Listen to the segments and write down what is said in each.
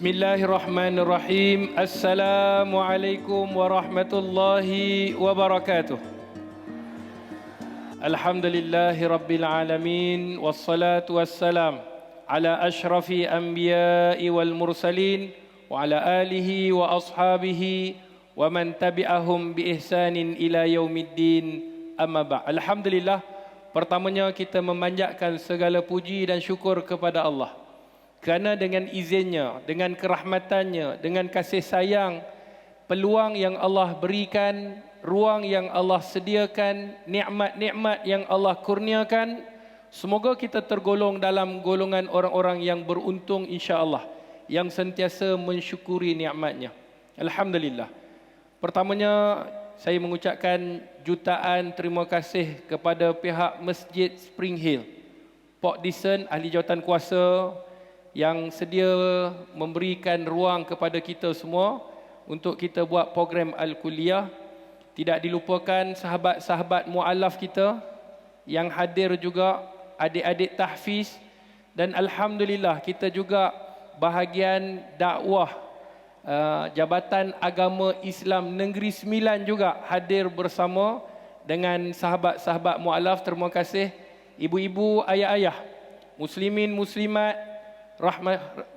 Bismillahirrahmanirrahim. Assalamualaikum warahmatullahi wabarakatuh. Alhamdulillahi rabbil alamin. Wassalatu wassalam ala ashrafi anbiya'i wal mursalin wa ala alihi wa ashabihi wa man tabi'ahum bi ihsanin ila yaumiddin. Amma ba'. Alhamdulillah, pertamanya kita memanjatkan segala puji dan syukur kepada Allah. Kerana dengan izinnya, dengan kerahmatannya, dengan kasih sayang, peluang yang Allah berikan, ruang yang Allah sediakan, nikmat-nikmat yang Allah kurniakan, semoga kita tergolong dalam golongan orang-orang yang beruntung insya-Allah, yang sentiasa mensyukuri nikmatnya. Alhamdulillah. Pertamanya saya mengucapkan jutaan terima kasih kepada pihak Masjid Spring Hill, Port Dickson, ahli jawatan kuasa, yang sedia memberikan ruang kepada kita semua untuk kita buat program Al-Kuliah. Tidak dilupakan sahabat-sahabat mu'alaf kita yang hadir juga, adik-adik tahfiz, dan Alhamdulillah kita juga bahagian dakwah Jabatan Agama Islam Negeri Sembilan juga hadir bersama dengan sahabat-sahabat mu'alaf. Terima kasih ibu-ibu, ayah-ayah, muslimin, muslimat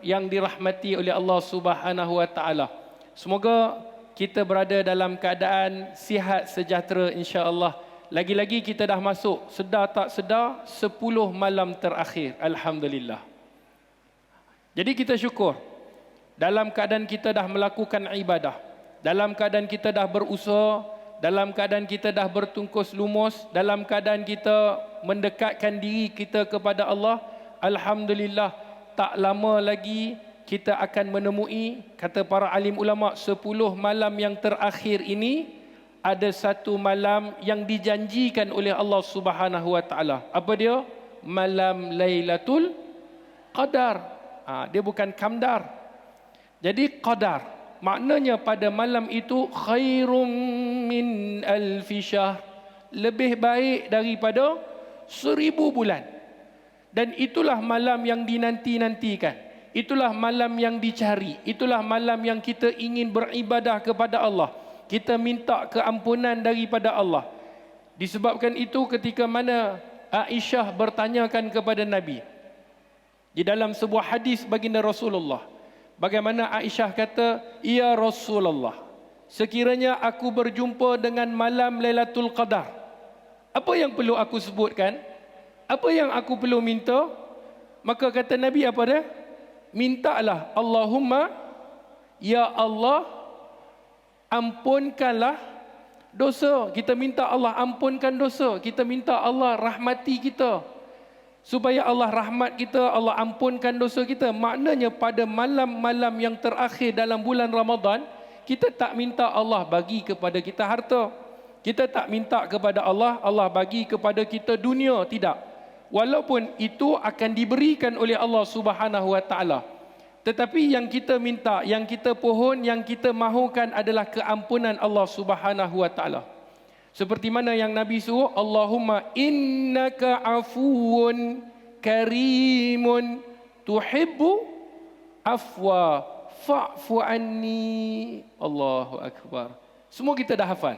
yang dirahmati oleh Allah Subhanahu wa taala. Semoga kita berada dalam keadaan sihat sejahtera insya-Allah. Lagi-lagi kita dah masuk sedar tak sedar 10 malam terakhir. Alhamdulillah. Jadi kita syukur dalam keadaan kita dah melakukan ibadah, dalam keadaan kita dah berusaha, dalam keadaan kita dah bertungkus lumus, dalam keadaan kita mendekatkan diri kita kepada Allah. Alhamdulillah, tak lama lagi kita akan menemui, kata para alim ulama, 10 malam yang terakhir ini ada satu malam yang dijanjikan oleh Allah Subhanahu wa taala. Apa dia? Malam Lailatul Qadar. Dia bukan Kamdar. Jadi Qadar. Maknanya pada malam itu khairum min alfi syahr. Lebih baik daripada 1000 bulan. Dan itulah malam yang dinanti-nantikan. Itulah malam yang dicari. Itulah malam yang kita ingin beribadah kepada Allah. Kita minta keampunan daripada Allah. Disebabkan itu ketika mana Aisyah bertanyakan kepada Nabi, di dalam sebuah hadis baginda Rasulullah, bagaimana Aisyah kata, "Ya Rasulullah, sekiranya aku berjumpa dengan malam Lailatul Qadar, apa yang perlu aku sebutkan? Apa yang aku perlu minta?" Maka kata Nabi apa dia? Mintalah, Allahumma, ya Allah, ampunkanlah dosa. Kita minta Allah ampunkan dosa. Kita minta Allah rahmati kita, supaya Allah rahmat kita, Allah ampunkan dosa kita. Maknanya pada malam-malam yang terakhir dalam bulan Ramadan, kita tak minta Allah bagi kepada kita harta. Kita tak minta kepada Allah, Allah bagi kepada kita dunia. Tidak. Walaupun itu akan diberikan oleh Allah Subhanahu wa taala. Tetapi yang kita minta, yang kita pohon, yang kita mahukan adalah keampunan Allah Subhanahu wa taala. Seperti mana yang Nabi suruh, Allahumma innaka afuwun karimun tuhibbu afwa fa'fu anni. Allahu akbar. Semua kita dah hafal.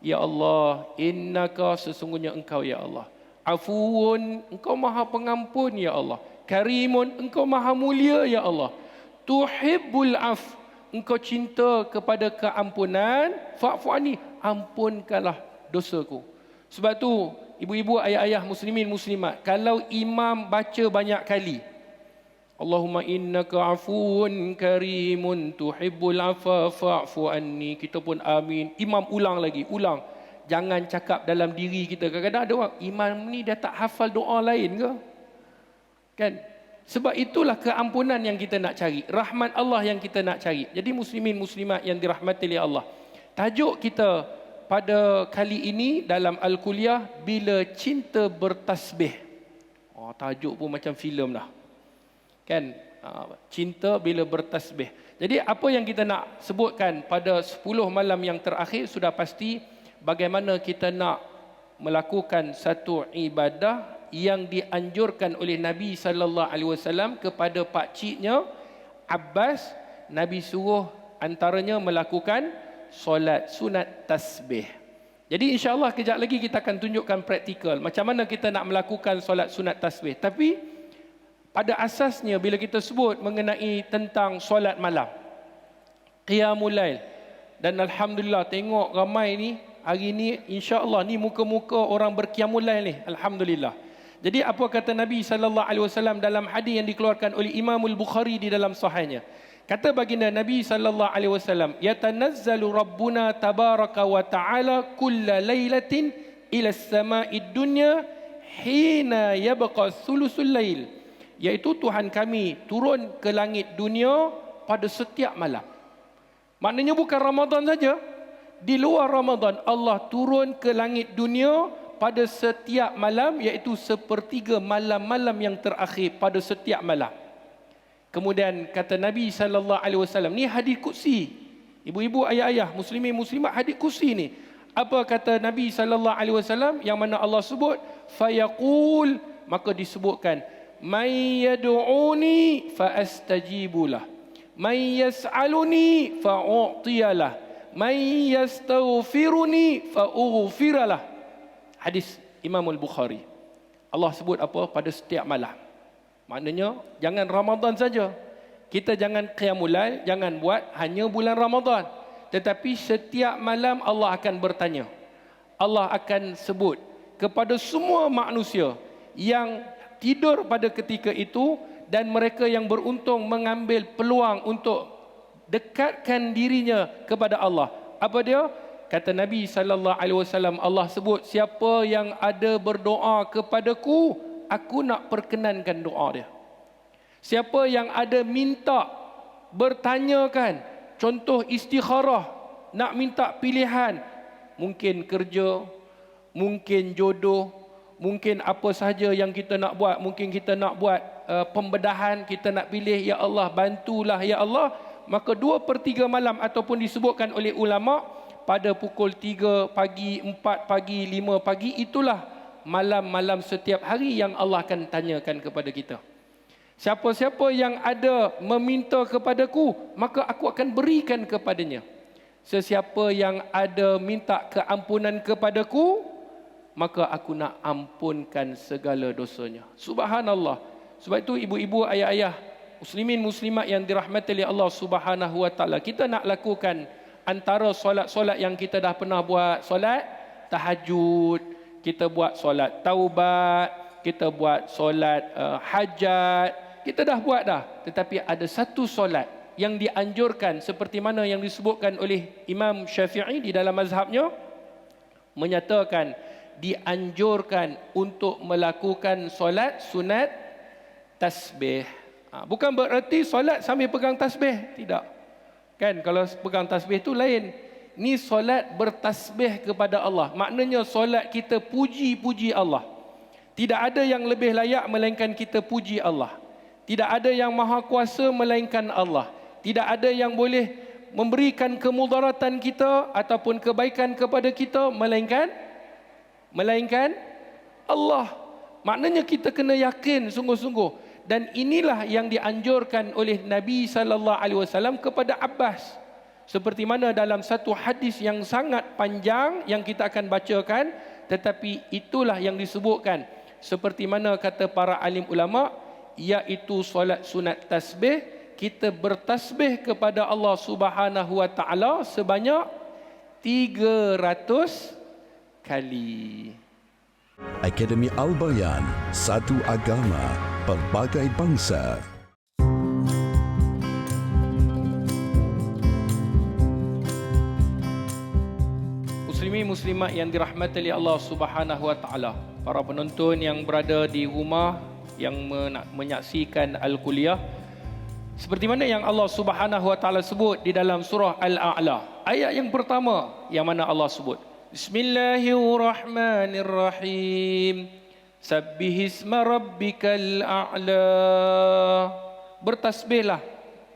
Ya Allah, innaka, sesungguhnya engkau ya Allah. Afuun, engkau maha pengampun ya Allah. Karimun, engkau maha mulia ya Allah. Tuhibbul af, engkau cinta kepada keampunan. Fa'fu anni, ampunkanlah dosaku. Sebab tu ibu-ibu, ayah-ayah, muslimin, muslimat, kalau imam baca banyak kali, Allahumma innaka afuun karimun tuhibbul afa fa'fu anni, kita pun amin. Imam ulang lagi, ulang. Jangan cakap dalam diri kita. Kadang-kadang ada orang, imam ni dia tak hafal doa lain ke? Kan? Sebab itulah keampunan yang kita nak cari. Rahmat Allah yang kita nak cari. Jadi muslimin, muslimat yang dirahmati oleh Allah, tajuk kita pada kali ini dalam Al-Kuliah, Bila Cinta Bertasbih. Tajuk pun macam filem dah. Kan? Cinta bila bertasbih. Jadi apa yang kita nak sebutkan pada 10 malam yang terakhir, sudah pasti bagaimana kita nak melakukan satu ibadah yang dianjurkan oleh Nabi sallallahu alaihi wasallam kepada pak ciknya Abbas, Nabi suruh antaranya melakukan solat sunat tasbih. Jadi insya-Allah kejap lagi kita akan tunjukkan praktikal macam mana kita nak melakukan solat sunat tasbih. Tapi pada asasnya bila kita sebut mengenai tentang solat malam, qiyamul lail, dan alhamdulillah tengok ramai ni hari ni insya-Allah ni muka-muka orang berqiyamul lail ni, alhamdulillah. Jadi apa kata Nabi sallallahu alaihi wasallam dalam hadis yang dikeluarkan oleh Imam Al-Bukhari di dalam sahihnya? Kata baginda Nabi sallallahu alaihi wasallam, "Yatanazzalu Rabbuna tabaraka wa ta'ala kulla lailatin ila as-sama'id dunya hina yabqa thulusul lail." Iaitu Tuhan kami turun ke langit dunia pada setiap malam. Maknanya bukan Ramadan saja. Di luar Ramadan Allah turun ke langit dunia pada setiap malam, iaitu sepertiga malam-malam yang terakhir pada setiap malam. Kemudian kata Nabi sallallahu alaihi wasallam, ni hadis qudsi. Ibu-ibu, ayah-ayah, muslimin muslimat, hadis qudsi ni. Apa kata Nabi sallallahu alaihi wasallam yang mana Allah sebut fayaqul, maka disebutkan may yad'uni fa astajibulah, may yas'aluni fa u'tiyalah, may yastaghfiruni fa ughfiralah. Hadis Imam Al-Bukhari. Allah sebut apa? Pada setiap malam. Maknanya jangan Ramadan saja. Kita jangan qiyamul lail, jangan buat hanya bulan Ramadan. Tetapi setiap malam Allah akan bertanya. Allah akan sebut kepada semua manusia yang tidur pada ketika itu dan mereka yang beruntung mengambil peluang untuk dekatkan dirinya kepada Allah. Apa dia? Kata Nabi sallallahu alaihi wasallam, Allah sebut, siapa yang ada berdoa kepadaku, aku nak perkenankan doa dia. Siapa yang ada minta, bertanyakan, contoh istikharah, nak minta pilihan, mungkin kerja, mungkin jodoh, mungkin apa sahaja yang kita nak buat, mungkin kita nak buat pembedahan, kita nak pilih, ya Allah bantulah ya Allah, maka 2/3 malam ataupun disebutkan oleh ulama pada pukul 3 pagi, 4 pagi, 5 pagi, itulah malam-malam setiap hari yang Allah akan tanyakan kepada kita. Siapa-siapa yang ada meminta kepadaku, maka aku akan berikan kepadanya. Sesiapa yang ada minta keampunan kepadaku, maka aku nak ampunkan segala dosanya. Subhanallah. Sebab itu ibu-ibu, ayah-ayah, muslimin muslimat yang dirahmati oleh Allah Subhanahu wa taala, kita nak lakukan antara solat-solat yang kita dah pernah buat, solat tahajud, kita buat solat taubat, kita buat solat hajat, kita dah buat dah. Tetapi ada satu solat yang dianjurkan seperti mana yang disebutkan oleh Imam Syafi'i di dalam mazhabnya, menyatakan dianjurkan untuk melakukan solat sunat tasbih. Bukan bererti solat sambil pegang tasbih, tidak. Kan kalau pegang tasbih itu lain. Ni solat bertasbih kepada Allah. Maknanya solat kita puji-puji Allah. Tidak ada yang lebih layak melainkan kita puji Allah. Tidak ada yang maha kuasa melainkan Allah. Tidak ada yang boleh memberikan kemudaratan kita ataupun kebaikan kepada kita melainkan Allah. Maknanya kita kena yakin sungguh-sungguh. Dan inilah yang dianjurkan oleh Nabi sallallahu alaihi wasallam kepada Abbas. Seperti mana dalam satu hadis yang sangat panjang yang kita akan bacakan, tetapi itulah yang disebutkan seperti mana kata para alim ulama, iaitu solat sunat tasbih. Kita bertasbih kepada Allah Subhanahu wa taala sebanyak 300 kali. Akademi Al-Bayan, satu agama, pelbagai bangsa. Muslimin muslimat yang dirahmati oleh Allah Subhanahu wa taala, para penonton yang berada di rumah yang menyaksikan Al-Kuliah, seperti mana yang Allah Subhanahu wa taala sebut di dalam surah Al-A'la, ayat yang pertama yang mana Allah sebut, Bismillahirrahmanirrahim. Sabbihisma rabbikal a'la. Bertasbihlah,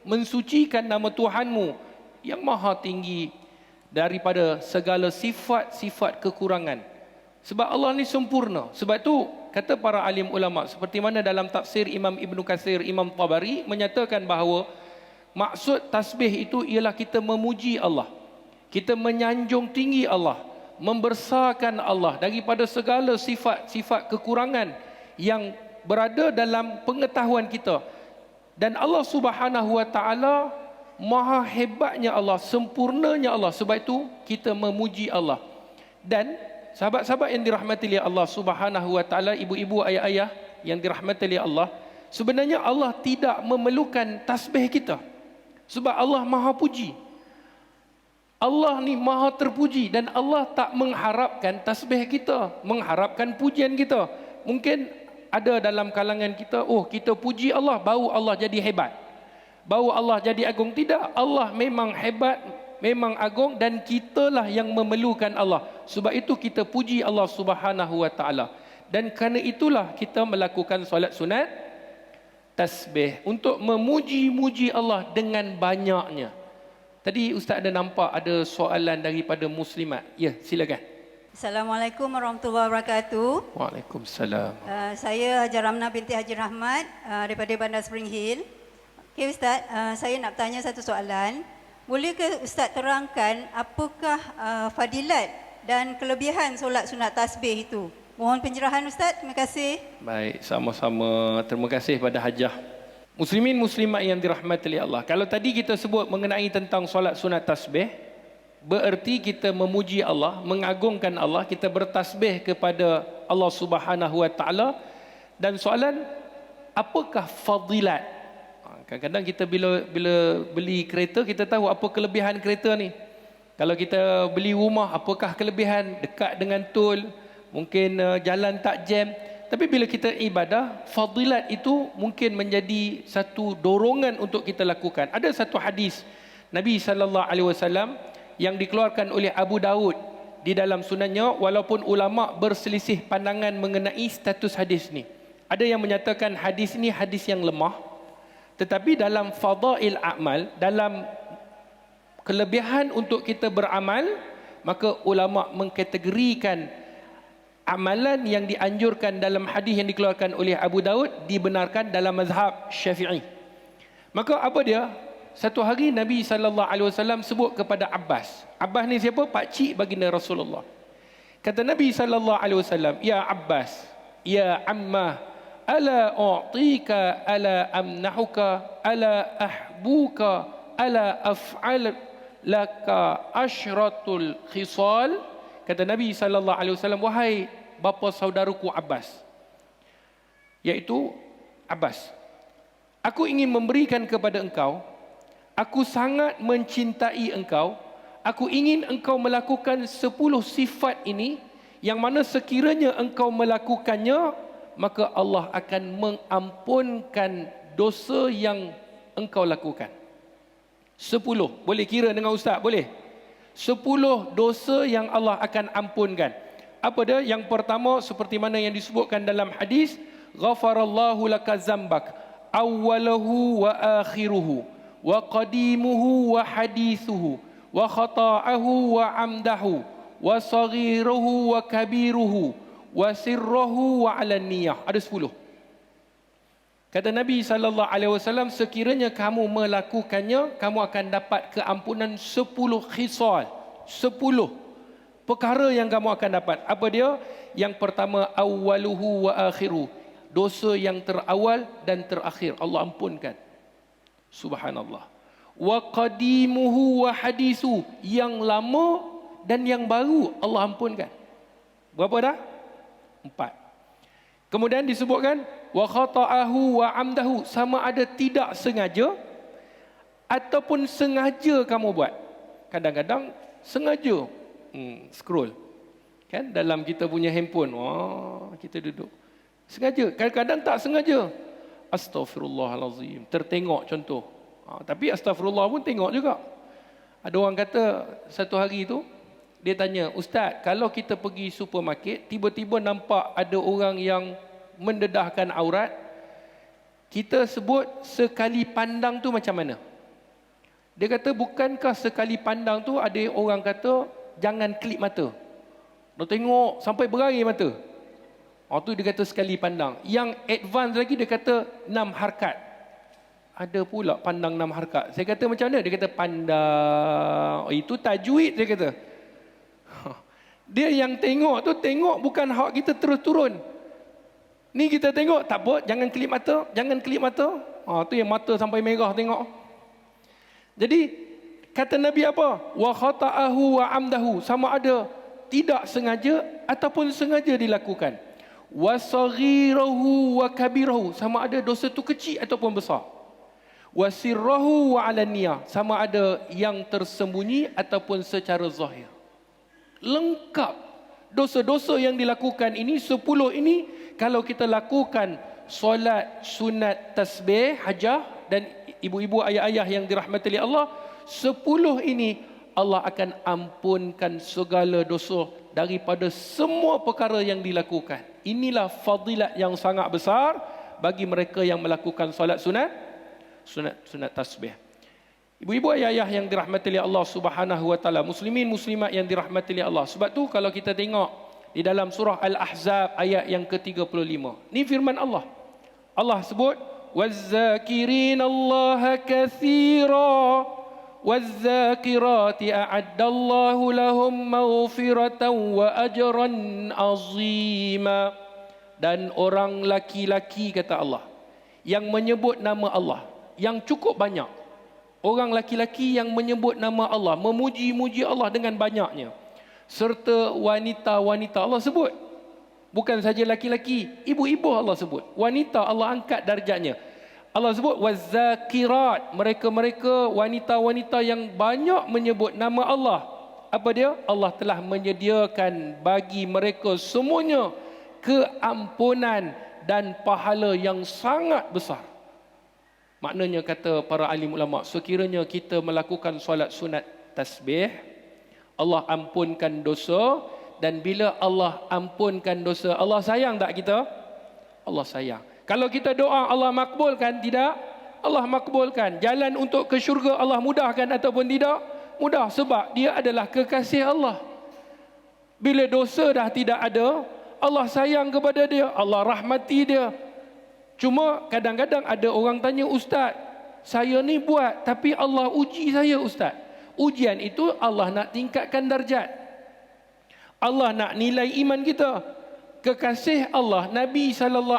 mensucikan nama Tuhanmu yang maha tinggi daripada segala sifat-sifat kekurangan. Sebab Allah ni sempurna. Sebab tu kata para alim ulama, seperti mana dalam tafsir Imam Ibn Katsir, Imam Tabari menyatakan bahawa Maksud tasbih itu ialah kita memuji Allah. Kita menyanjung tinggi Allah, membesarkan Allah daripada segala sifat-sifat kekurangan yang berada dalam pengetahuan kita. Dan Allah Subhanahu wa taala maha hebatnya Allah, sempurnanya Allah. Sebab itu kita memuji Allah. Dan sahabat-sahabat yang dirahmati oleh Allah Subhanahu wa taala, ibu-ibu, ayah-ayah yang dirahmati oleh Allah, sebenarnya Allah tidak memerlukan tasbih kita. Sebab Allah maha puji. Allah ni maha terpuji dan Allah tak mengharapkan tasbih kita, mengharapkan pujian kita. Mungkin ada dalam kalangan kita, oh kita puji Allah, baru Allah jadi hebat, baru Allah jadi agung. Tidak, Allah memang hebat, memang agung, dan kitalah yang memerlukan Allah. Sebab itu kita puji Allah Subhanahu wa taala. Dan kerana itulah kita melakukan solat sunat tasbih untuk memuji-muji Allah dengan banyaknya. Tadi Ustaz ada nampak ada soalan daripada muslimat. Ya, silakan. Assalamualaikum warahmatullahi wabarakatuh. Waalaikumsalam. Saya Hajar Ramnah binti Haji Rahmat daripada Bandar Spring Hill. Okey Ustaz, saya nak tanya satu soalan. Bolehkah Ustaz terangkan apakah fadilat dan kelebihan solat sunat tasbih itu? Mohon pencerahan Ustaz. Terima kasih. Baik, sama-sama. Terima kasih pada Hajah. Muslimin muslimat yang dirahmati oleh Allah. Kalau tadi kita sebut mengenai tentang solat sunat tasbih, bererti kita memuji Allah, mengagungkan Allah, kita bertasbih kepada Allah Subhanahu wa taala. Dan soalan, apakah fadilat? Kadang-kadang kita bila beli kereta, kita tahu apa kelebihan kereta ni. Kalau kita beli rumah, apakah kelebihan? Dekat dengan tol, mungkin jalan tak jam. Tapi bila kita ibadah, fadilat itu mungkin menjadi satu dorongan untuk kita lakukan. Ada satu hadis Nabi SAW yang dikeluarkan oleh Abu Daud di dalam sunannya, walaupun ulama berselisih pandangan mengenai status hadis ni. Ada yang menyatakan hadis ini hadis yang lemah, tetapi dalam fadail amal, dalam kelebihan untuk kita beramal, maka ulama mengkategorikan amalan yang dianjurkan dalam hadis yang dikeluarkan oleh Abu Daud dibenarkan dalam mazhab Syafi'i. Maka apa dia? Satu hari Nabi SAW sebut kepada Abbas. Abbas ni siapa? Pakcik baginda Rasulullah. Kata Nabi SAW, "Ya Abbas, ya Ammah, ala u'tika, ala amnahuka, ala ahbuka, ala af'al laka ashratul khisal." Kata Nabi SAW, "Wahai bapa saudaraku Abbas," iaitu Abbas, "aku ingin memberikan kepada engkau, aku sangat mencintai engkau, aku ingin engkau melakukan 10 sifat ini, yang mana sekiranya engkau melakukannya, maka Allah akan mengampunkan dosa yang engkau lakukan." 10. Boleh kira dengan Ustaz? Boleh? 10 dosa yang Allah akan ampunkan. Apa dia? Yang pertama, seperti mana yang disebutkan dalam hadis, "Ghafarallahu laka zambak, awwalahu wa akhiruhu, wa qadimuhu wa hadithuhu, wa khata'ahu wa amdahu, wa saghiruhu wa kabiruhu, wa sirruhu wa alaniyah." Ada 10. Kata Nabi SAW, sekiranya kamu melakukannya, kamu akan dapat keampunan 10 khisal. 10 perkara yang kamu akan dapat. Apa dia? Yang pertama, awwaluhu wa akhiru. Dosa yang terawal dan terakhir Allah ampunkan. Subhanallah. Wa qadimuhu wa hadisu. Yang lama dan yang baru Allah ampunkan. Berapa dah? 4. Kemudian disebutkan wa khata'ahu wa amdahu, sama ada tidak sengaja ataupun sengaja kamu buat. Kadang-kadang sengaja scroll kan dalam kita punya handphone, kita duduk sengaja, kadang-kadang tak sengaja. Astaghfirullahalazim, tertengok contoh. Tapi astagfirullah pun tengok juga. Ada orang kata satu hari tu dia tanya, "Ustaz, kalau kita pergi supermarket, tiba-tiba nampak ada orang yang mendedahkan aurat, kita sebut sekali pandang tu macam mana?" Dia kata, "Bukankah sekali pandang tu ada orang kata jangan kelip mata. Nak tengok sampai berair mata." Tu dia kata sekali pandang. Yang advance lagi dia kata 6 harkat. Ada pula pandang 6 harkat. Saya kata macam mana? Dia kata pandang. Itu tajwid, saya kata. Dia yang tengok tu, tengok bukan hak kita terus turun. Ni kita tengok, tak apa, jangan kelip mata, jangan kelip mata. Tu yang mata sampai merah tengok. Jadi, kata Nabi apa? Wa khata'ahu wa amdahu. Sama ada tidak sengaja ataupun sengaja dilakukan. Wa saghirahu wa kabirahu. Sama ada dosa tu kecil ataupun besar. Wa sirrahu wa alaniyah. Sama ada yang tersembunyi ataupun secara zahir. Lengkap. Dosa-dosa yang dilakukan ini, 10 ini, kalau kita lakukan solat sunat tasbih, hajah, dan ibu-ibu ayah-ayah yang dirahmati oleh Allah, 10 ini Allah akan ampunkan segala dosa daripada semua perkara yang dilakukan. Inilah fadilat yang sangat besar bagi mereka yang melakukan solat sunat tasbih. Ibu-ibu ayah-ayah yang dirahmati oleh Allah Subhanahu wa taala, muslimin muslimat yang dirahmati oleh Allah. Sebab tu kalau kita tengok di dalam surah Al-Ahzab ayat yang ke-35. Ni firman Allah. Allah sebut waz-zakirinallaha katsira waz-zakirati a'addallahu lahum maghfiratan wa ajran azima. Dan orang laki-laki, kata Allah, yang menyebut nama Allah yang cukup banyak. Orang laki-laki yang menyebut nama Allah, memuji-muji Allah dengan banyaknya. Serta wanita-wanita Allah sebut. Bukan saja laki-laki, ibu-ibu Allah sebut. Wanita Allah angkat darjatnya. Allah sebut wazakirat, mereka-mereka wanita-wanita yang banyak menyebut nama Allah. Apa dia? Allah telah menyediakan bagi mereka semuanya keampunan dan pahala yang sangat besar. Maknanya, kata para alim ulama, sekiranya kita melakukan solat sunat tasbih, Allah ampunkan dosa. Dan bila Allah ampunkan dosa, Allah sayang tak kita? Allah sayang. Kalau kita doa, Allah makbulkan? Tidak. Allah makbulkan. Jalan untuk ke syurga Allah mudahkan ataupun tidak? Mudah, sebab dia adalah kekasih Allah. Bila dosa dah tidak ada, Allah sayang kepada dia, Allah rahmati dia. Cuma kadang-kadang ada orang tanya, Ustaz, saya ni buat tapi Allah uji saya, Ustaz. Ujian itu Allah nak tingkatkan darjat. Allah nak nilai iman kita. Kekasih Allah, Nabi SAW,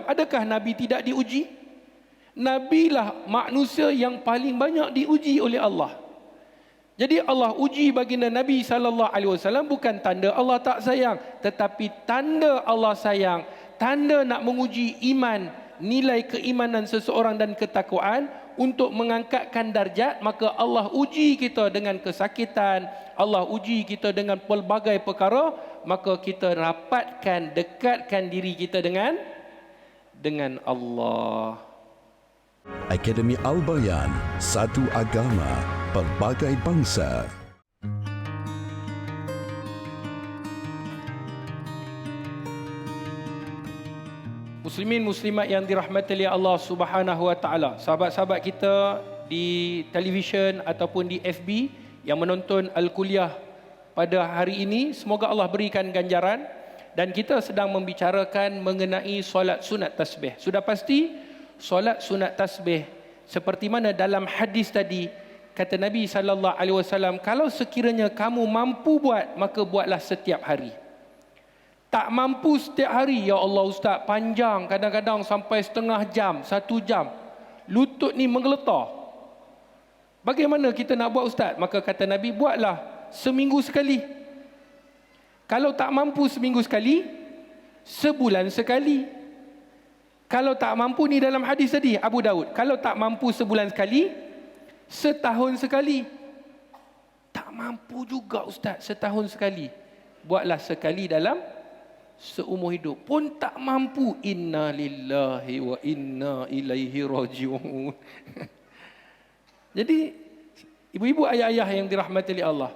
adakah Nabi tidak diuji? Nabi lah manusia yang paling banyak diuji oleh Allah. Jadi Allah uji baginda Nabi SAW bukan tanda Allah tak sayang, tetapi tanda Allah sayang, tanda nak menguji iman, nilai keimanan seseorang dan ketakwaan untuk mengangkatkan darjat. Maka Allah uji kita dengan kesakitan, Allah uji kita dengan pelbagai perkara, maka kita rapatkan, dekatkan diri kita dengan Allah. Akademi Al-Bayan, satu agama, pelbagai bangsa. Muslimin muslimat yang dirahmati oleh Allah Subhanahu wa taala, sahabat-sahabat kita di televisyen ataupun di FB yang menonton Al-Kuliah pada hari ini, semoga Allah berikan ganjaran. Dan kita sedang membicarakan mengenai solat sunat tasbih. Sudah pasti solat sunat tasbih seperti mana dalam hadis tadi, kata Nabi SAW, kalau sekiranya kamu mampu buat, maka buatlah setiap hari. Tak mampu setiap hari, ya Allah Ustaz, panjang, kadang-kadang sampai setengah jam, 1 jam. Lutut ni menggeletar. Bagaimana kita nak buat, Ustaz? Maka kata Nabi, buatlah seminggu sekali. Kalau tak mampu seminggu sekali, sebulan sekali. Kalau tak mampu, ni dalam hadis tadi, Abu Daud. Kalau tak mampu sebulan sekali, setahun sekali. Tak mampu juga, Ustaz, setahun sekali. Buatlah sekali dalam seumur hidup. Pun tak mampu, inna lillahi wa inna ilaihi raji'un. Jadi, ibu-ibu ayah-ayah yang dirahmati oleh Allah,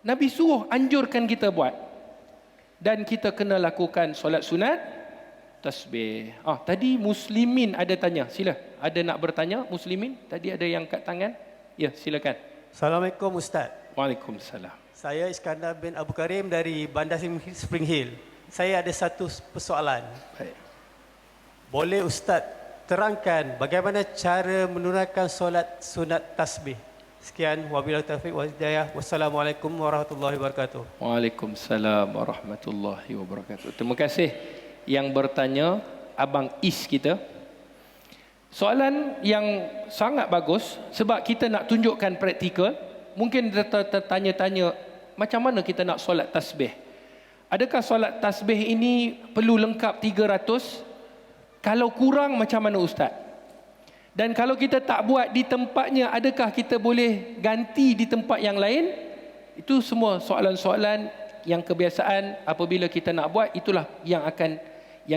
Nabi suruh, anjurkan kita buat. Dan kita kena lakukan solat sunat tasbih. Tadi muslimin ada tanya, sila. Ada nak bertanya muslimin? Tadi ada yang kat tangan. Ya, silakan. Assalamualaikum Ustaz. Waalaikumsalam. Saya Iskandar bin Abu Karim dari Bandar Spring Hill. Saya ada satu persoalan. Baik. Boleh Ustaz terangkan bagaimana cara menunaikan solat sunat tasbih. Sekian, wabillahi taufiq wal hidayah. Wassalamualaikum warahmatullahi wabarakatuh. Waalaikumsalam warahmatullahi wabarakatuh. Terima kasih yang bertanya, Abang Is kita. Soalan yang sangat bagus sebab kita nak tunjukkan praktikal. Mungkin tertanya-tanya, macam mana kita nak solat tasbih? Adakah solat tasbih ini perlu lengkap 300? Kalau kurang macam mana Ustaz? Dan kalau kita tak buat di tempatnya, adakah kita boleh ganti di tempat yang lain? Itu semua soalan-soalan yang kebiasaan apabila kita nak buat, itulah yang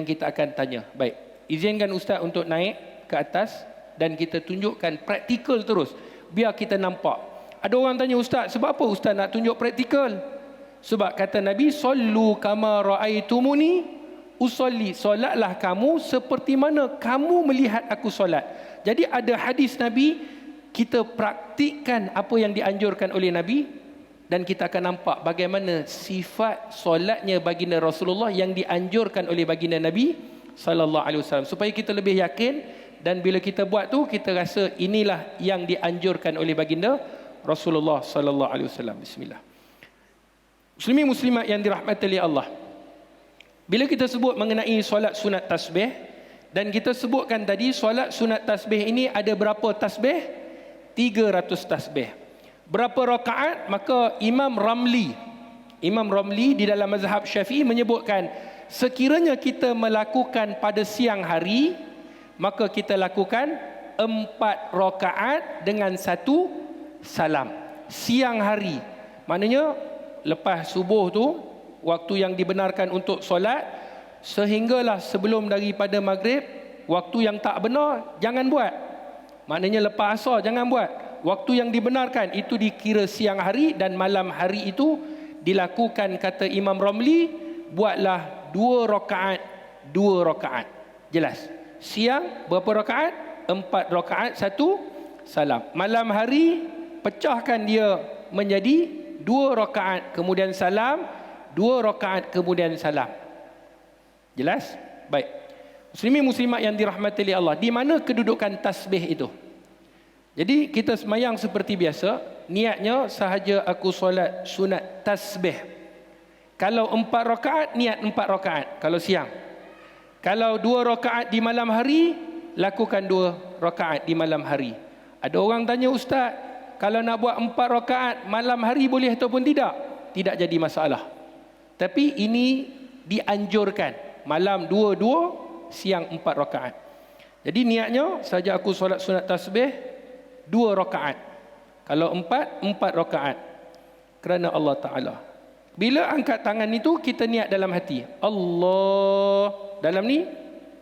kita akan tanya. Baik, izinkan Ustaz untuk naik ke atas dan kita tunjukkan praktikal terus biar kita nampak. Ada orang tanya, Ustaz, sebab apa Ustaz nak tunjuk praktikal? Sebab kata Nabi, sallu kama raaitumuni usolli, solatlah kamu seperti mana kamu melihat aku solat. Jadi ada hadis Nabi, kita praktikkan apa yang dianjurkan oleh Nabi dan kita akan nampak bagaimana sifat solatnya baginda Rasulullah yang dianjurkan oleh baginda Nabi sallallahu alaihi wasallam, supaya kita lebih yakin. Dan bila kita buat tu, kita rasa inilah yang dianjurkan oleh baginda Rasulullah sallallahu alaihi wasallam. Bismillah. Muslimin muslimat yang dirahmati oleh Allah. Bila kita sebut mengenai solat sunat tasbih, dan kita sebutkan tadi solat sunat tasbih ini ada berapa tasbih? 300 tasbih. Berapa rakaat? Maka Imam Ramli di dalam mazhab Syafi'i menyebutkan, sekiranya kita melakukan pada siang hari, maka kita lakukan 4 rakaat dengan 1 salam. Siang hari, maknanya lepas subuh tu, waktu yang dibenarkan untuk solat, sehinggalah sebelum daripada maghrib, waktu yang tak benar jangan buat. Maknanya lepas asar jangan buat. Waktu yang dibenarkan itu dikira siang hari, dan malam hari itu dilakukan, kata Imam Ramli, buatlah 2 rakaat. Jelas? Siang berapa rakaat? 4 rakaat, 1 salam. Malam hari pecahkan dia menjadi 2 rakaat kemudian salam, 2 rakaat kemudian salam. Jelas? Baik. Muslimin muslimat yang dirahmati oleh Allah, di mana kedudukan tasbih itu? Jadi kita semayang seperti biasa, niatnya sahaja aku solat sunat tasbih. Kalau 4 rakaat, niat 4 rakaat kalau siang. Kalau 2 rakaat di malam hari, lakukan 2 rakaat di malam hari. Ada orang tanya, Ustaz, kalau nak buat 4 rakaat malam hari boleh ataupun tidak? Tidak jadi masalah. Tapi ini dianjurkan. Malam 2, siang 4 rakaat. Jadi niatnya saja aku solat sunat tasbih 2 rakaat. Kalau 4 rakaat. Kerana Allah Ta'ala. Bila angkat tangan itu, kita niat dalam hati. Allah. Dalam ni,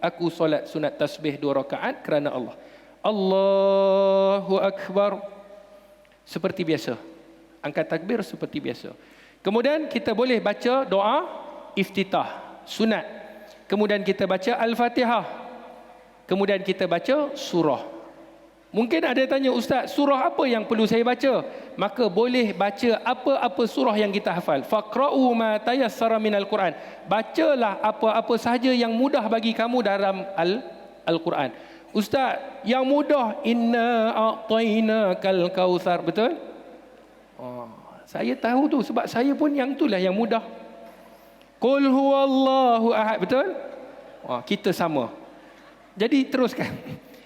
aku solat sunat tasbih 2 rakaat kerana Allah. Allahu Akbar. Seperti biasa. Angkat takbir seperti biasa. Kemudian kita boleh baca doa iftitah, sunat. Kemudian kita baca Al-Fatihah. Kemudian kita baca surah. Mungkin ada tanya, Ustaz, surah apa yang perlu saya baca? Maka boleh baca apa-apa surah yang kita hafal. Faqra'u ma tayassara minal Quran. Bacalah apa-apa sahaja yang mudah bagi kamu dalam Al-Quran. Ustaz, yang mudah, inna a'tainakal kautsar, betul? Oh, saya tahu tu sebab saya pun yang itulah yang mudah. Qul huwallahu ahad, betul? Oh, kita sama. Jadi teruskan.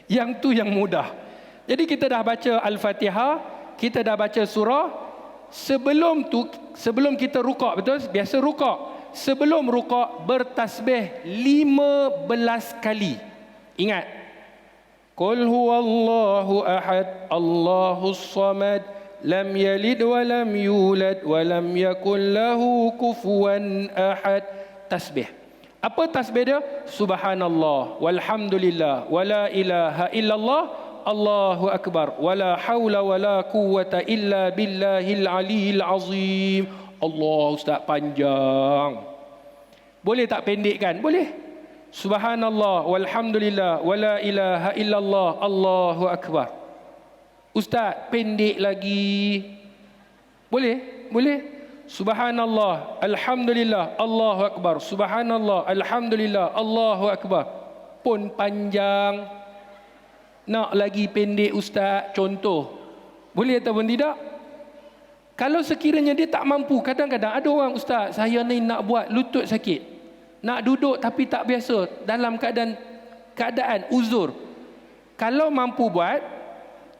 Yang tu yang mudah. Jadi kita dah baca Al-Fatihah, kita dah baca surah. Sebelum kita rukuk, betul? Biasa rukuk. Sebelum rukuk bertasbih 15 kali. Ingat. Qul huwallahu ahad, Allahus samad, lam yalid wa lam yulad wa lam yakul lahu kufuwan ahad. Tasbih. Apa tasbih dia? Subhanallah, walhamdulillah, wala ilaha illallah, Allahu akbar, wala haula wala quwwata illa billahil aliyil azim. Allah, Ustaz, panjang. Boleh tak pendekkan? Boleh. Subhanallah, walhamdulillah, wala ilaha illallah, Allahu akbar. Ustaz, pendek lagi. Boleh? Boleh. Subhanallah, alhamdulillah, Allahu akbar. Subhanallah, alhamdulillah, Allahu akbar. Pun panjang. Nak lagi pendek Ustaz, contoh. Boleh ataupun tidak? Kalau sekiranya dia tak mampu, kadang-kadang ada orang, Ustaz, saya ni nak buat lutut sakit. Nak duduk tapi tak biasa, dalam keadaan uzur. Kalau mampu buat,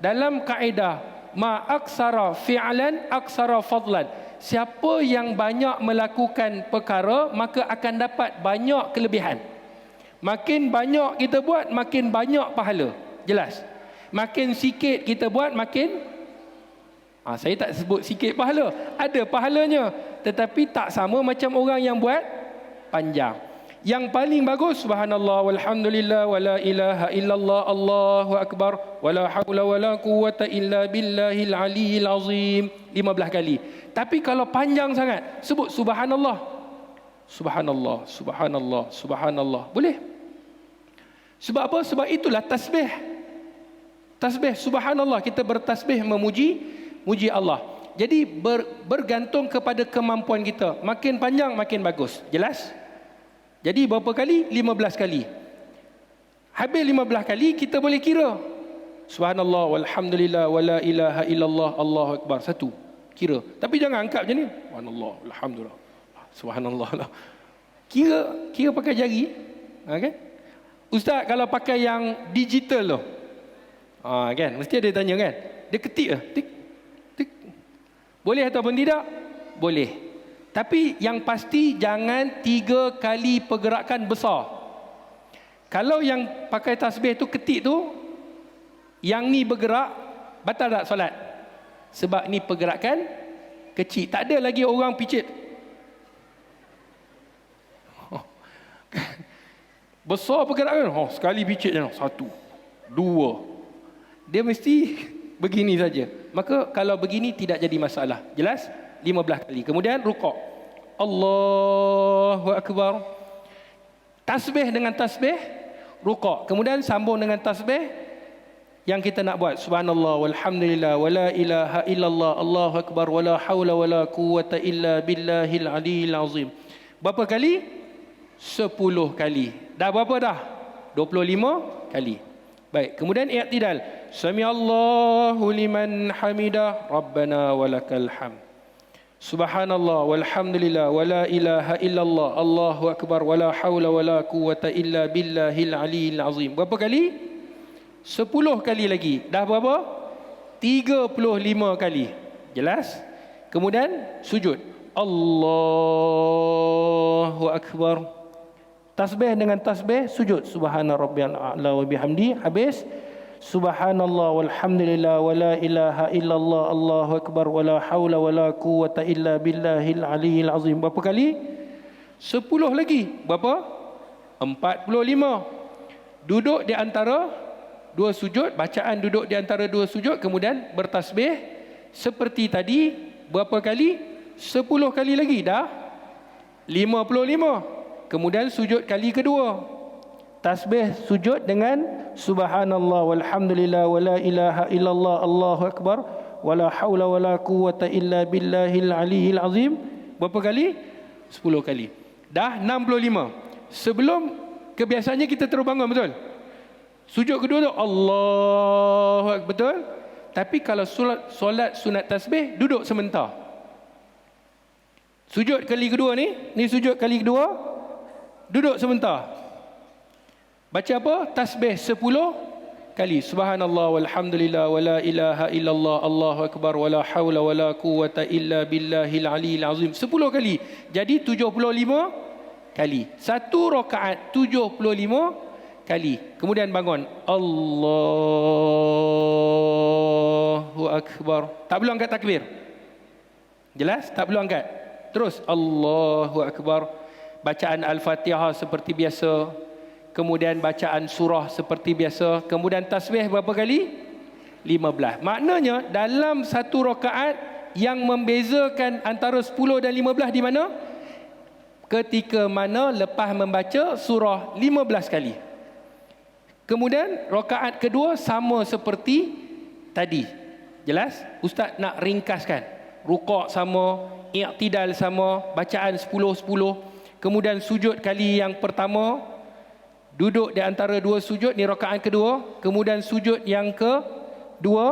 dalam kaedah, ma aksara fi'lan aksara fadlan. Siapa yang banyak melakukan perkara, maka akan dapat banyak kelebihan. Makin banyak kita buat, makin banyak pahala. Jelas? Makin sikit kita buat, makin... saya tak sebut sikit pahala. Ada pahalanya. Tetapi tak sama macam orang yang buat panjang. Yang paling bagus, subhanallah walhamdulillah wala ilaha illallah Allahu akbar wala haula wala quwwata illa billahil aliyil azim, 15 kali. Tapi kalau panjang sangat, sebut subhanallah. Subhanallah, subhanallah, subhanallah. Boleh? Sebab apa? Sebab itulah tasbih. Tasbih, subhanallah, kita bertasbih memuji Allah. Jadi bergantung kepada kemampuan kita. Makin panjang makin bagus. Jelas? Jadi berapa kali? 15 kali. Habis 15 kali kita boleh kira. Subhanallah walhamdulillah wala ilaha illallah Allahu akbar. Satu. Kira. Tapi jangan angkat macam ni. Subhanallah alhamdulillah. Subhanallah. Kira pakai jari. Kan? Ustaz kalau pakai yang digital tu. Kan? Mesti ada tanya kan? Dia ketik lah. Tik. Tik. Boleh ataupun tidak? Boleh. Tapi yang pasti jangan 3 kali pergerakan besar. Kalau yang pakai tasbih tu ketik tu, yang ni bergerak, batal tak solat? Sebab ni pergerakan kecil. Tak ada lagi orang picit. Besar pergerakan. Sekali picit je. 1, 2. Dia mesti begini saja. Maka kalau begini tidak jadi masalah. Jelas? 15 kali. Kemudian rukuk. Allahu akbar. Tasbih dengan tasbih, rukuk. Kemudian sambung dengan tasbih yang kita nak buat. Subhanallah walhamdulillah wala ilaha illallah Allahu akbar wala haula wala quwwata illa billahil aliyil azim. Berapa kali? 10 kali. Dah berapa dah? 25 kali. Baik, kemudian i'tidal. Samiallahu liman hamidah, Rabbana walakal hamd. Subhanallah walhamdulillah wala ilaha illallah Allahu akbar wala haula wala quwwata illa billahil aliyil azim. Berapa kali? 10 kali lagi. Dah berapa? 35 kali. Jelas? Kemudian sujud. Allahu akbar. Tasbih dengan tasbih, sujud. Subhana rabbiyal a'la wa bihamdi. Habis. Subhanallah walhamdulillah wala ilaha illallah Allahu akbar wala haula wala quwwata illa billahil aliyil azim. Berapa kali? 10 lagi. Berapa? 45. Duduk di antara 2 sujud, bacaan duduk di antara 2 sujud, kemudian bertasbih seperti tadi. Berapa kali? 10 kali lagi. Dah 55. Kemudian sujud kali kedua. Tasbih sujud dengan subhanallah walhamdulillah wala ilaha illallah Allahu akbar wala haula wala quwwata illa billahil aliyil azim. Berapa kali? 10 kali. Dah 65. Sebelum kebiasaannya kita terus bangun, betul? Sujud kedua tu Allahu akbar, betul? Tapi kalau solat sunat tasbih, duduk sebentar. Sujud kali kedua ni sujud kali kedua, duduk sebentar. Baca apa? Tasbih 10 kali. Subhanallah walhamdulillah wala ilaha illallah Allahu akbar wala haula wala quwwata illa billahil aliyil azim. 10 kali. Jadi 75 kali. Satu rakaat 75 kali. Kemudian bangun. Allahu akbar. Tak perlu angkat takbir. Jelas? Tak perlu angkat. Terus Allahu akbar. Bacaan Al-Fatihah seperti biasa. Kemudian bacaan surah seperti biasa. Kemudian tasbih berapa kali? 15. Maknanya dalam satu rakaat yang membezakan antara 10 dan 15 di mana? Ketika mana lepas membaca surah 15 kali. Kemudian rakaat kedua sama seperti tadi. Jelas? Ustaz nak ringkaskan. Rukuk sama, i'tidal sama, bacaan 10-10. Kemudian sujud kali yang pertama Duduk di antara dua sujud, ni rakaat kedua. Kemudian sujud yang kedua,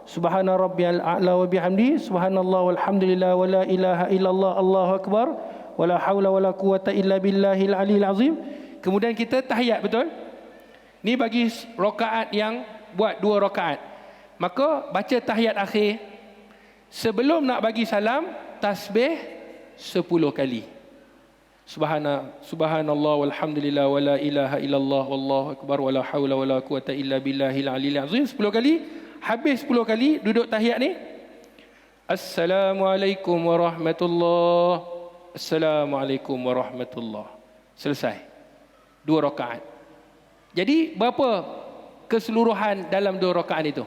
subhana rabbiyal a'la wa bihamdi, subhanallah walhamdulillah wa la ilaha illallah, Allahu akbar, wa la haula wa la quwata illa billahil aliyil azim. Kemudian kita tahiyat, betul? Ni bagi rakaat yang buat 2 rakaat. Maka baca tahiyat akhir. Sebelum nak bagi salam, tasbih 10 kali. Subhanallah walhamdulillah wa la ilaha illallah wallahu akbar wa la haula wa la quwata illa billahil aliyil azim. 10 kali. Habis 10 kali duduk tahiyat ni, Assalamualaikum warahmatullahi, Assalamualaikum warahmatullahi. Selesai. 2 rakaat. Jadi berapa keseluruhan dalam 2 rakaat itu?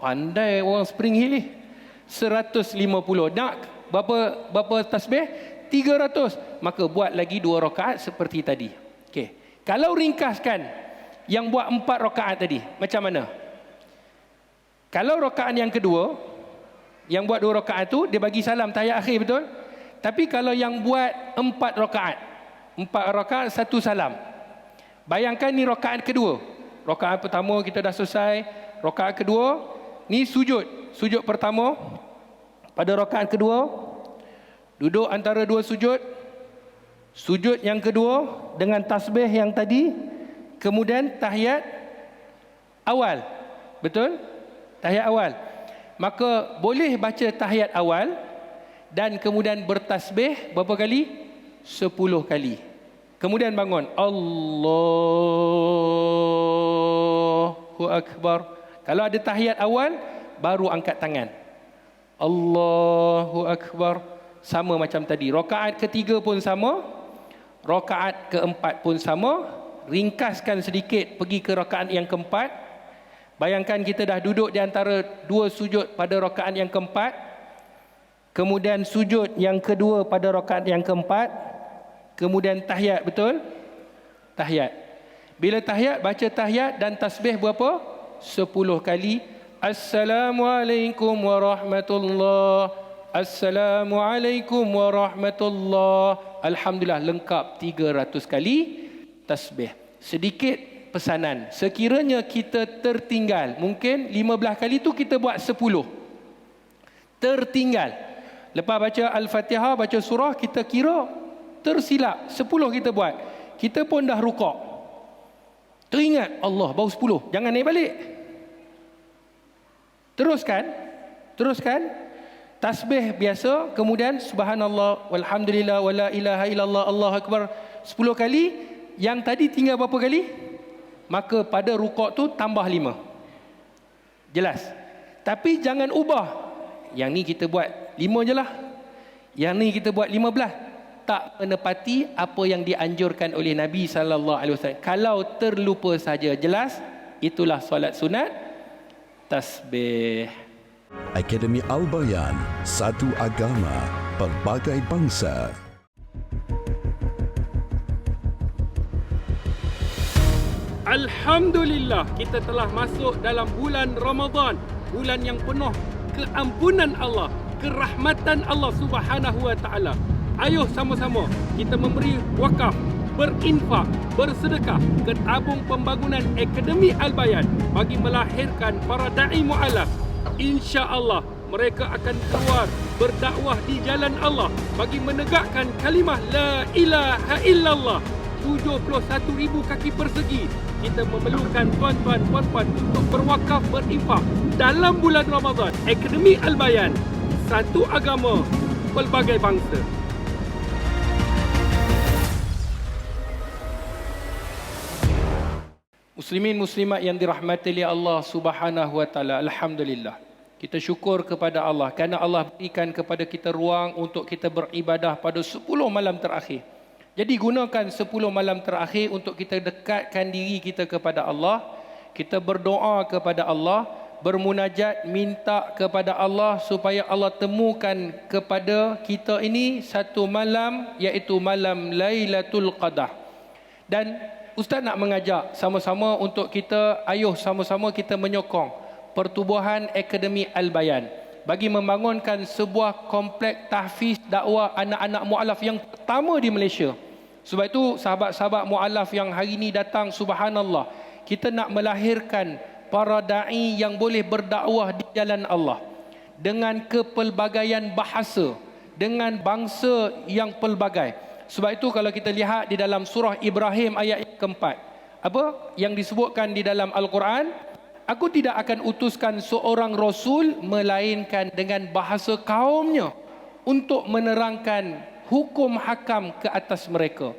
Pandai orang Spring Hill ni. 150. Nak berapa tasbih? 300. Maka buat lagi 2 rakaat seperti tadi. Okey. Kalau ringkaskan yang buat 4 rakaat tadi, macam mana? Kalau rakaat yang kedua, yang buat 2 rakaat tu, dia bagi salam tahiyat akhir, betul? Tapi kalau yang buat 4 rakaat, 4 rakaat 1 salam. Bayangkan ni rakaat kedua. Rakaat pertama kita dah selesai. Rakaat kedua, ni sujud. Sujud pertama pada rakaat kedua. Duduk antara 2 sujud. Sujud yang kedua dengan tasbih yang tadi. Kemudian tahiyat awal. Betul? Tahiyat awal. Maka boleh baca tahiyat awal dan kemudian bertasbih berapa kali? 10 kali. Kemudian bangun. Allahu akbar. Kalau ada tahiyat awal, baru angkat tangan. Allahu akbar. Sama macam tadi. Rakaat ketiga pun sama. Rakaat keempat pun sama. Ringkaskan sedikit pergi ke rakaat yang keempat. Bayangkan kita dah duduk di antara 2 sujud pada rakaat yang keempat. Kemudian sujud yang kedua pada rakaat yang keempat. Kemudian tahiyat, betul? Tahiyat. Bila tahiyat, baca tahiyat dan tasbih berapa? 10 kali. Assalamualaikum warahmatullahi, Assalamualaikum warahmatullahi. Alhamdulillah, lengkap 300 kali tasbih. Sedikit pesanan. Sekiranya kita tertinggal, mungkin 15 kali tu kita buat 10. Tertinggal. Lepas baca Al-Fatihah, baca surah, kita kira tersilap. 10 kita buat. Kita pun dah rukuk. Teringat, Allah, baru 10. Jangan naik balik. Teruskan. Tasbih biasa, kemudian subhanallah walhamdulillah wala ilaha illallah, Allahu akbar 10 kali. Yang tadi tinggal berapa kali? Maka pada rukuk tu tambah 5. Jelas? Tapi jangan ubah. Yang ni kita buat 5 je lah. Yang ni kita buat 15. Tak menepati apa yang dianjurkan oleh Nabi SAW. Kalau terlupa saja, jelas? Itulah solat sunat tasbih. Akademi Al-Bayan, satu agama, pelbagai bangsa. Alhamdulillah, kita telah masuk dalam bulan Ramadan, bulan yang penuh keampunan Allah, kerahmatan Allah Subhanahu wa taala. Ayuh sama-sama kita memberi wakaf, berinfak, bersedekah ke tabung pembangunan Akademi Al-Bayan bagi melahirkan para dai mu'alaf. Insya-Allah mereka akan keluar berdakwah di jalan Allah bagi menegakkan kalimah la ilaha illallah. 71,000 kaki persegi kita memerlukan tuan-tuan puan-puan untuk berwakaf, berinfak dalam bulan Ramadan. Akademi Al-Bayan, satu agama, pelbagai bangsa. Muslimin muslimat yang dirahmati oleh Allah Subhanahu wa taala, alhamdulillah. Kita syukur kepada Allah kerana Allah berikan kepada kita ruang untuk kita beribadah pada 10 malam terakhir. Jadi gunakan 10 malam terakhir untuk kita dekatkan diri kita kepada Allah. Kita berdoa kepada Allah, bermunajat, minta kepada Allah supaya Allah temukan kepada kita ini satu malam, iaitu malam Lailatul Qadar. Dan Ustaz nak mengajak sama-sama untuk kita, ayuh sama-sama kita menyokong pertubuhan Akademi Al-Bayan bagi membangunkan sebuah kompleks tahfiz dakwah anak-anak mu'alaf yang pertama di Malaysia. Sebab itu sahabat-sahabat mu'alaf yang hari ini datang, subhanallah, kita nak melahirkan para da'i yang boleh berdakwah di jalan Allah dengan kepelbagaian bahasa, dengan bangsa yang pelbagai. Sebab itu kalau kita lihat di dalam surah Ibrahim ayat yang keempat, apa yang disebutkan di dalam Al-Quran, aku tidak akan utuskan seorang rasul melainkan dengan bahasa kaumnya untuk menerangkan hukum hakam ke atas mereka.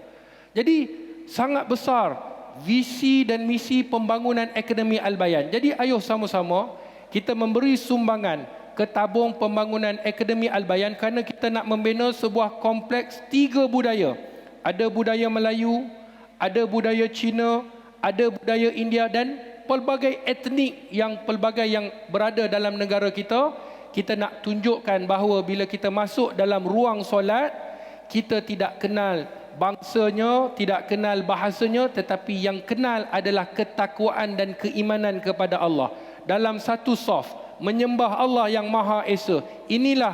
Jadi sangat besar visi dan misi pembangunan Akademi Al-Bayan. Jadi ayo sama-sama kita memberi sumbangan ke tabung pembangunan Akademi Al-Bayan kerana kita nak membina sebuah kompleks 3 budaya. Ada budaya Melayu, ada budaya Cina, ada budaya India dan pelbagai etnik yang berada dalam negara kita. Kita nak tunjukkan bahawa bila kita masuk dalam ruang solat, kita tidak kenal bangsanya, tidak kenal bahasanya, tetapi yang kenal adalah ketakwaan dan keimanan kepada Allah. Dalam satu saf, menyembah Allah yang Maha Esa. Inilah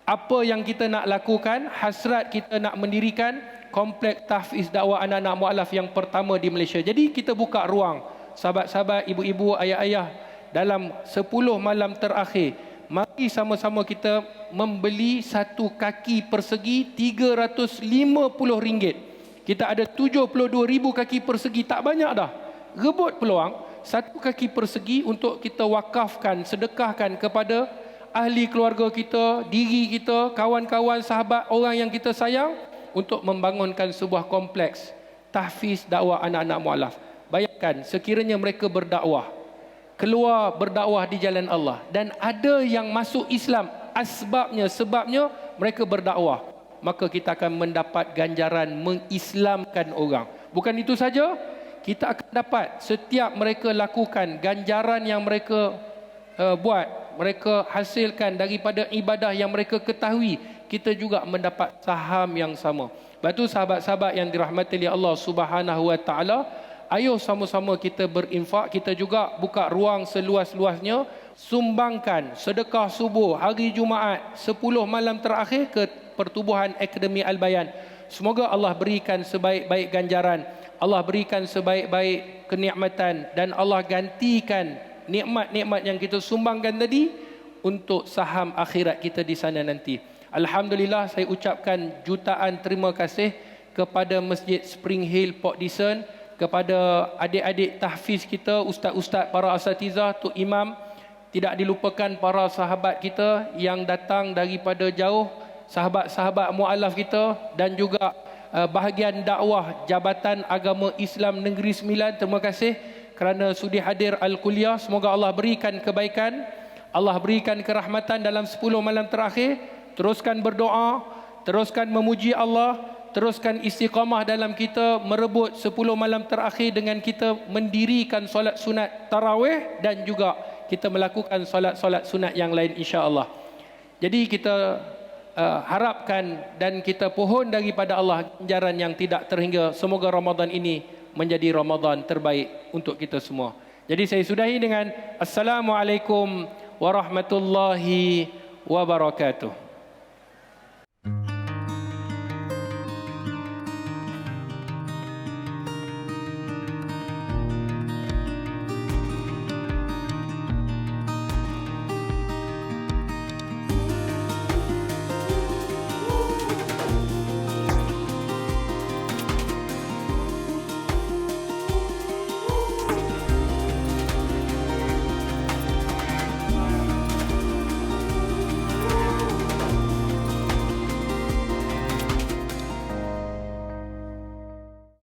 apa yang kita nak lakukan. Hasrat kita nak mendirikan kompleks tahfiz dakwah anak-anak mualaf yang pertama di Malaysia. Jadi kita buka ruang, sahabat-sahabat, ibu-ibu, ayah-ayah, dalam 10 malam terakhir, mari sama-sama kita membeli satu kaki persegi RM350. Kita ada 72,000 kaki persegi, tak banyak dah. Rebut peluang, satu kaki persegi untuk kita wakafkan, sedekahkan kepada ahli keluarga kita, diri kita, kawan-kawan, sahabat, orang yang kita sayang, untuk membangunkan sebuah kompleks tahfiz dakwah anak-anak mualaf. Bayangkan sekiranya mereka berdakwah, keluar berdakwah di jalan Allah, dan ada yang masuk Islam sebabnya mereka berdakwah, maka kita akan mendapat ganjaran mengislamkan orang. Bukan itu saja, kita akan dapat setiap mereka lakukan ganjaran yang mereka buat, mereka hasilkan daripada ibadah yang mereka ketahui, kita juga mendapat saham yang sama. Sebab itu sahabat-sahabat yang dirahmati oleh Allah Subhanahu wa taala, ayo sama-sama kita berinfak. Kita juga buka ruang seluas-luasnya, sumbangkan sedekah subuh hari Jumaat 10 malam terakhir ke Pertubuhan Akademi Al-Bayan. Semoga Allah berikan sebaik-baik ganjaran, Allah berikan sebaik-baik kenikmatan, dan Allah gantikan nikmat-nikmat yang kita sumbangkan tadi untuk saham akhirat kita di sana nanti. Alhamdulillah, saya ucapkan jutaan terima kasih kepada Masjid Spring Hill Port Dickson, kepada adik-adik tahfiz kita, ustaz-ustaz, para asatizah, tok imam, tidak dilupakan para sahabat kita yang datang daripada jauh, sahabat-sahabat mualaf kita, dan juga bahagian dakwah Jabatan Agama Islam Negeri Sembilan. Terima kasih kerana sudi hadir Al-Kuliah. Semoga Allah berikan kebaikan, Allah berikan kerahmatan dalam 10 malam terakhir. Teruskan berdoa, teruskan memuji Allah, teruskan istiqamah dalam kita merebut 10 malam terakhir dengan kita mendirikan solat sunat tarawih, dan juga kita melakukan solat-solat sunat yang lain insya-Allah. Jadi kita harapkan dan kita pohon daripada Allah ganjaran yang tidak terhingga. Semoga Ramadan ini menjadi Ramadan terbaik untuk kita semua. Jadi saya sudahi dengan Assalamualaikum warahmatullahi wabarakatuh.